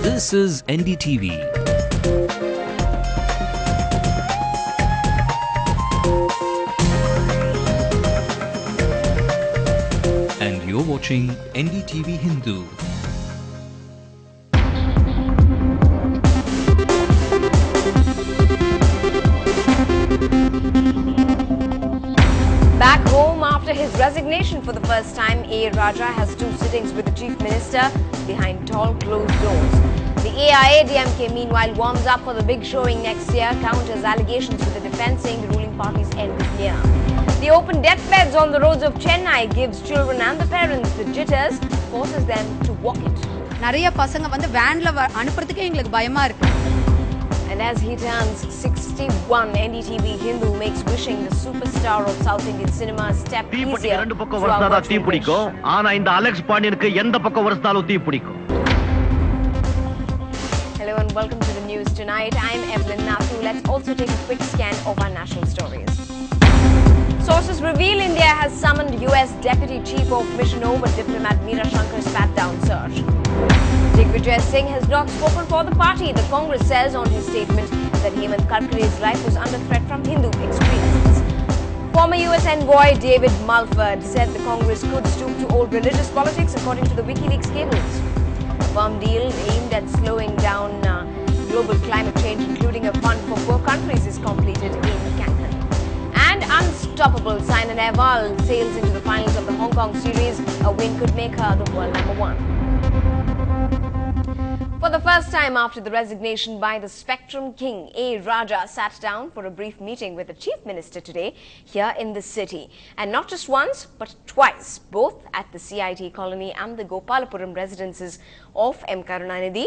This is NDTV. And you're watching NDTV Hindu. Back home after his resignation for the first time, A. Raja has two sittings with the Chief Minister behind tall closed doors. The AIA-DMK meanwhile warms up for the big showing next year, counters allegations with the defence saying the ruling party's end is near. The open deathbeds on the roads of Chennai gives children and the parents the jitters, forces them to walk it. நிறைய பசங்க வந்து வேன்ல அனுப்புறதுக்கே எங்களுக்கு பயமா இருக்கு. And as he turns 61, NDTV Hindu makes wishing the superstar of South Indian cinema step easier throughout what we wish. Hello and welcome to the news tonight. I'm Evelyn Nathu. Let's also take a quick scan of our national stories. Sources reveal India has summoned US Deputy Chief of Mission over diplomat Meera Shankar's pat-down search. Digvijay Singh has not spoken for the party. The Congress says on his statement that Hemant Karkare's life was under threat from Hindu extremists. Former US envoy David Mulford said the Congress could stoop to old religious politics according to the WikiLeaks cables. A firm deal aimed at slowing down global climate change, including a fund for poor countries, is completed in Cancun. And unstoppable Saina Nehwal sails into the finals of the Hong Kong series. A win could make her the world #1. For the first time after the resignation by the Spectrum King, A. Raja sat down for a brief meeting with the Chief Minister today here in the city. And not just once, but twice, both at the CIT colony and the Gopalapuram residences of M. Karunanidhi.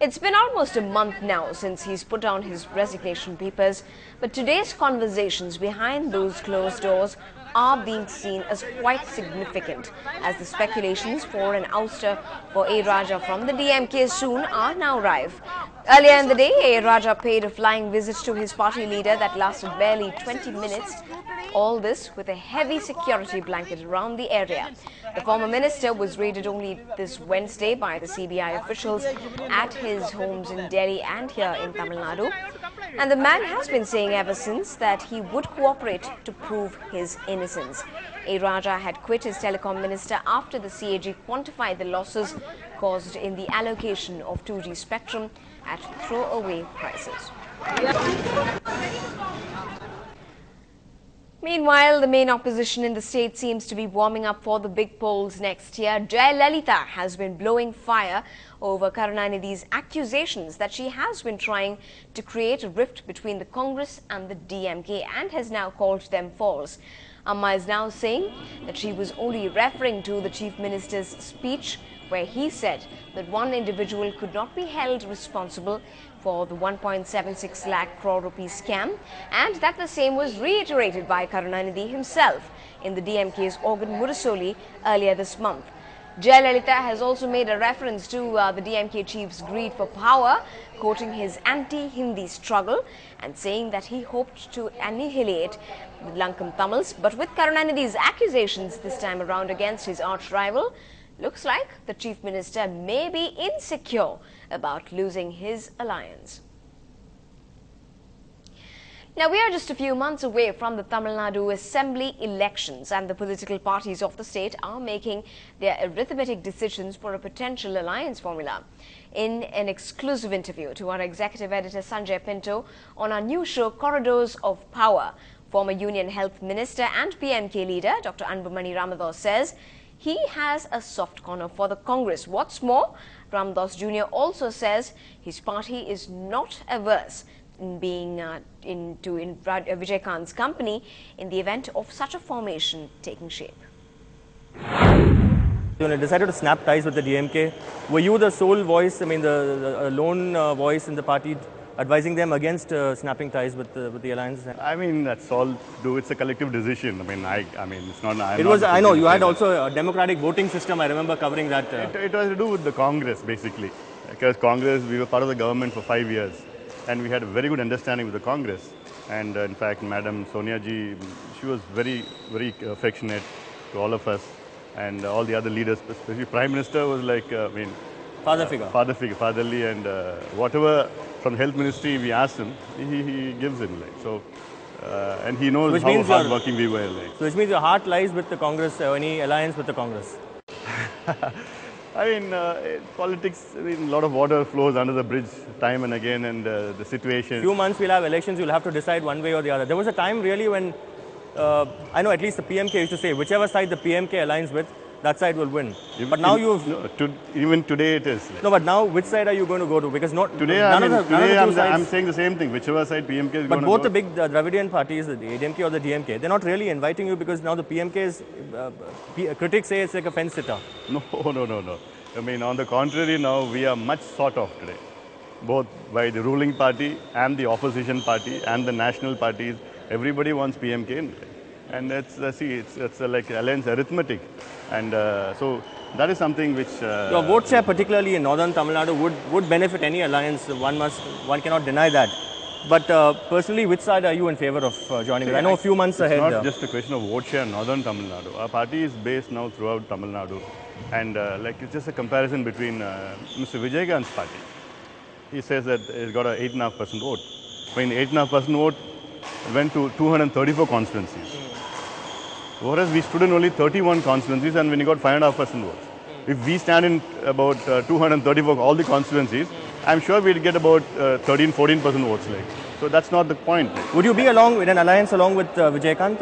It's been almost a month now since he's put down his resignation papers, but today's conversations behind those closed doors are being seen as quite significant, as the speculations for an ouster for A. Raja from the DMK soon are now rife. Earlier in the day, A. Raja paid a flying visit to his party leader that lasted barely 20 minutes. All this with a heavy security blanket around the area. The former minister was raided only this Wednesday by the CBI officials at his homes in Delhi and here in Tamil Nadu. And the man has been saying ever since that he would cooperate to prove his innocence. A. Raja had quit as telecom minister after the CAG quantified the losses caused in the allocation of 2G spectrum at throwaway prices. Meanwhile, the main opposition in the state seems to be warming up for the big polls next year. Jayalalitha has been blowing fire over Karunanidhi's accusations that she has been trying to create a rift between the Congress and the DMK and has now called them false. Amma is now saying that she was only referring to the Chief Minister's speech where he said that one individual could not be held responsible for the 1.76 lakh crore rupees scam, and that the same was reiterated by Karunanidhi himself in the DMK's organ Murasoli earlier this month. Jayalalitha has also made a reference to the DMK chief's greed for power, quoting his anti-Hindi struggle and saying that he hoped to annihilate the Lankam Tamils. But with Karunanidhi's accusations this time around against his arch-rival, looks like the Chief Minister may be insecure about losing his alliance. Now, we are just a few months away from the Tamil Nadu Assembly elections, and the political parties of the state are making their arithmetic decisions for a potential alliance formula. In an exclusive interview to our executive editor Sanjay Pinto on our new show Corridors of Power, former Union Health Minister and PMK leader Dr. Anbumani Ramadas says he has a soft corner for the Congress. What's more, Ramadas Jr. also says his party is not averse in being in Vijay Kant's company in the event of such a formation taking shape. When I decided to snap ties with the DMK, were you the sole voice, I mean the lone voice in the party advising them against snapping ties with the alliance? I mean, that's all do. It's a collective decision. I mean, it's not. I know you had also a democratic voting system. I remember covering that. It was to do with the Congress basically, because Congress, we were part of the government for 5 years, and we had a very good understanding with the Congress. And in fact, Madam Sonia ji, she was very, very affectionate to all of us and all the other leaders. Especially Prime Minister was like, fatherly, and whatever from health ministry we asked him, he gives it like so. And he knows how hardworking we were. Like. So which means your heart lies with the Congress, any alliance with the Congress? I mean, politics, I mean, a lot of water flows under the bridge time and again, and the situation. Few months we'll have elections, you'll have to decide one way or the other. There was a time really when, I know at least the PMK used to say, whichever side the PMK aligns with, that side will win. But now even today it is. Like. No, but now which side are you going to go to? Because today I'm saying the same thing. Whichever side PMK is going to go. But both the big Dravidian parties, the ADMK or the DMK, they're not really inviting you because now the PMK's critics say it's like a fence sitter. No. I mean, on the contrary, now we are much sought of today, both by the ruling party and the opposition party and the national parties. Everybody wants PMK. And it's like alliance arithmetic, and so that is something which your vote share, particularly in northern Tamil Nadu, would benefit any alliance. One cannot deny that. But personally, which side are you in favor of joining? I know a few months ahead. It's not just a question of vote share in northern Tamil Nadu. Our party is based now throughout Tamil Nadu, and like it's just a comparison between Mr. Vijaykanth's party. He says that he's got an 8.5% vote. I mean, 8.5% vote went to 234 constituencies. Whereas we stood in only 31 constituencies and when we got 5.5% votes. If we stand in about 234 all the constituencies, I'm sure we'll get about 13-14% votes. Like. So that's not the point. Like. Would you be along with an alliance along with Vijaykanth?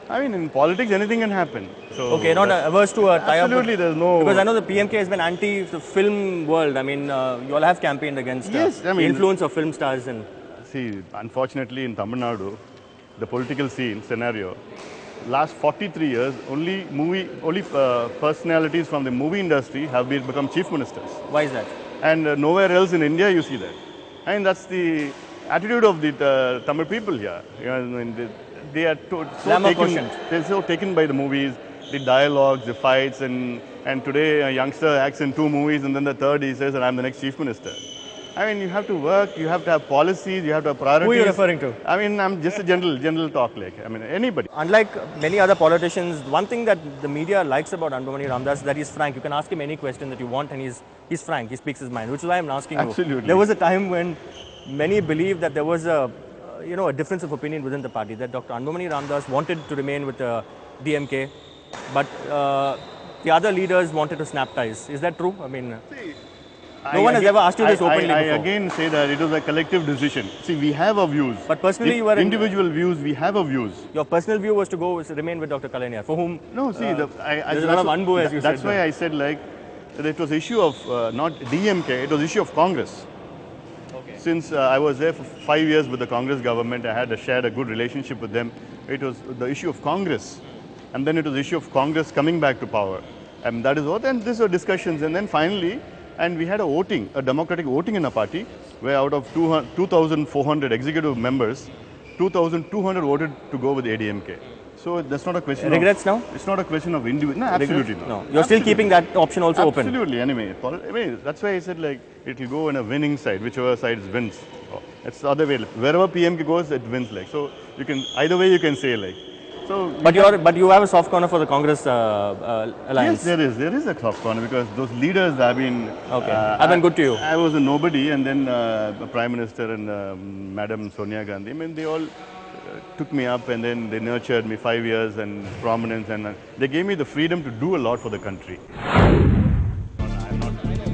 I mean, in politics, anything can happen. So okay, not averse to a tie-up? Absolutely, there's no... Because I know the PMK has been anti the film world. I mean, you all have campaigned against the influence of film stars. And see, unfortunately in Tamil Nadu, the political scene scenario, last 43 years, only personalities from the movie industry have become chief ministers. Why is that? And nowhere else in India you see that. And that's the attitude of the Tamil people here. You know, I mean, they are so taken by the movies, the dialogues, the fights, and today a youngster acts in 2 movies and then the third he says that I'm the next chief minister. I mean, you have to work, you have to have policies, you have to have priorities. Who are you referring to? I mean, I'm just a general talk, like, I mean, anybody. Unlike many other politicians, one thing that the media likes about Anbumani Ramdas is that he's frank. You can ask him any question that you want and he's frank, he speaks his mind, which is why I'm asking you. Absolutely. There was a time when many believed that there was a difference of opinion within the party, that Dr. Anbumani Ramdas wanted to remain with the DMK, but the other leaders wanted to snap ties. Is that true? I mean... No one has ever asked you this openly I before. again say that it was a collective decision. See, we have our views. But personally, you were individual views. We have our views. Your personal view was to remain with Dr. Kalaniar, for whom? No, see, there's a lot of unbu, as you said. That's why I said like that it was issue of not DMK. It was issue of Congress. Okay. Since I was there for 5 years with the Congress government, I had shared a good relationship with them. It was the issue of Congress, and then it was the issue of Congress coming back to power, and that is what. And these were discussions, and then finally. And we had a democratic voting in a party, where out of 2,400 executive members, 2,200 voted to go with ADMK. So that's not a question Regrets now? It's not a question of individual. No, absolutely not. No, you're still keeping that option also open? Absolutely, anyway. I mean, that's why I said like, it will go in a winning side, whichever side wins. It's the other way. Wherever PMK goes, it wins like. So you can, either way you can say like. So but you have a soft corner for the Congress alliance. Yes, there is a soft corner because those leaders have been have been good to you. I was a nobody, and then Prime Minister and Madam Sonia Gandhi. I mean, they all took me up, and then they nurtured me 5 years and prominence, and they gave me the freedom to do a lot for the country.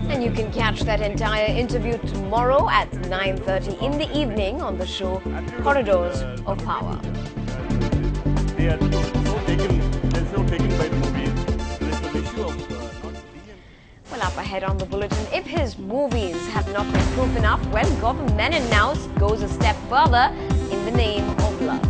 And you can catch that entire interview tomorrow at 9:30 in the evening on the show Corridors of Power. They are so taken by the movies. There's an issue of not being... Well, up ahead on the bulletin, if his movies have not been proof enough, well, Government now goes a step further in the name of love.